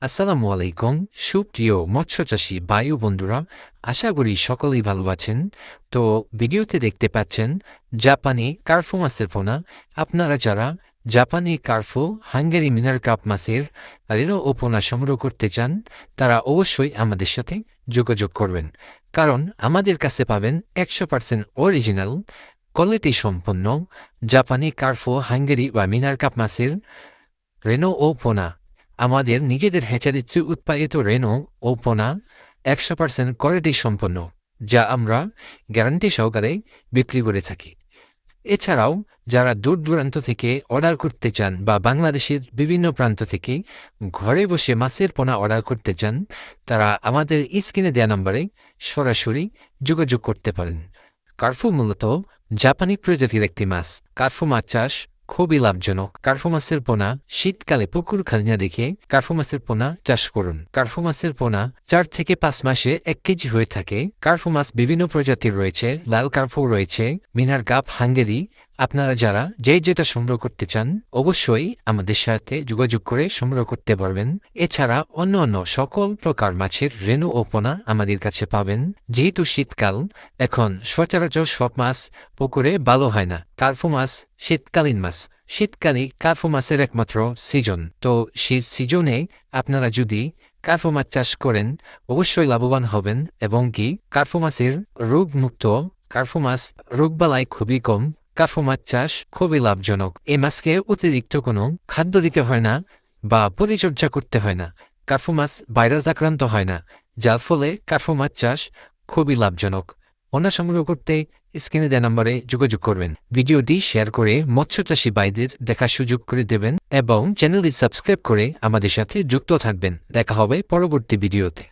আসসালামু আলাইকুম সুপ্রিয় মৎস্যচাষী বায়ু বন্ধুরা, আশা করি সকলেই ভালো আছেন। তো ভিডিওতে দেখতে পাচ্ছেন জাপানি কার্ফু মাছের পোনা। আপনারা যারা জাপানি কার্ফু হাঙ্গেরি মিনার কাপ মাছের রেনো ও পোনা সংগ্রহ করতে চান, তারা অবশ্যই আমাদের সাথে যোগাযোগ করবেন, কারণ আমাদের কাছে পাবেন 100% অরিজিনাল কোয়ালিটি সম্পন্ন জাপানি কার্ফু হাঙ্গেরি বা মিনার কাপ মাছের রেনো ও পোনা। আমাদের নিজেদের হ্যাচারিতে উৎপাদিত রেনো ও পোনা 100% কোয়ালিটি সম্পন্ন, যা আমরা গ্যারান্টি সহকারে বিক্রি করে থাকি। এছাড়াও যারা দূর দূরান্ত থেকে অর্ডার করতে চান বা বাংলাদেশের বিভিন্ন প্রান্ত থেকে ঘরে বসে মাছের পোনা অর্ডার করতে চান, তারা আমাদের স্ক্রিনে দেওয়া নম্বরে সরাসরি যোগাযোগ করতে পারেন। কার্ফু মূলত জাপানি প্রজাতির একটি মাছ। কার্ফু মাছ চাষ খুবই লাভজনক। কার্ফু মাছের পোনা শীতকালে পুকুর খালি না দেখে কার্ফু মাছের পোনা চাষ করুন। কার্ফু মাছের পোনা 4 থেকে 5 মাসে 1 কেজি হয়ে থাকে। কার্ফু মাছ বিভিন্ন প্রজাতির রয়েছে, লাল কার্ফু রয়েছে, মিনার কাপ, হাঙ্গেরি। আপনারা যারা যেটা সংগ্রহ করতে চান, অবশ্যই আমাদের সাথে যোগাযোগ করে সংগ্রহ করতে পারবেন। এছাড়া অন্য অন্য সকল প্রকার মাছের রেনু ও পোনা আমাদের কাছে পাবেন। যেহেতু শীতকাল, এখন সচরাচর সব মাছ পুকুরে ভালো হয় না। কার্ফু মাছ শীতকালীন মাছ। শীতকালে কার্ফু মাছের একমাত্র সিজন। তো সেই সিজনে আপনারা যদি কার্ফু মাছ চাষ করেন, অবশ্যই লাভবান হবেন। এবং কি কার্ফু মাছের রোগমুক্ত, কার্ফু মাছ রোগবালাই খুবই কম। কার্ফু মাছ চাষ খুবই লাভজনক। এই মাছকে অতিরিক্ত কোনো খাদ্য দিতে হয় না বা পরিচর্যা করতে হয় না। কার্ফু মাছ ভাইরাস আক্রান্ত হয় না, যার ফলে কার্ফু মাছ চাষ খুবই লাভজনক। পোনা সংগ্রহ করতে স্ক্রিনে দেওয়া নম্বরে যোগাযোগ করবেন। ভিডিওটি শেয়ার করে মৎস্যচাষী ভাইদের দেখার সুযোগ করে দেবেন এবং চ্যানেলটি সাবস্ক্রাইব করে আমাদের সাথে যুক্ত থাকবেন। দেখা হবে পরবর্তী ভিডিওতে।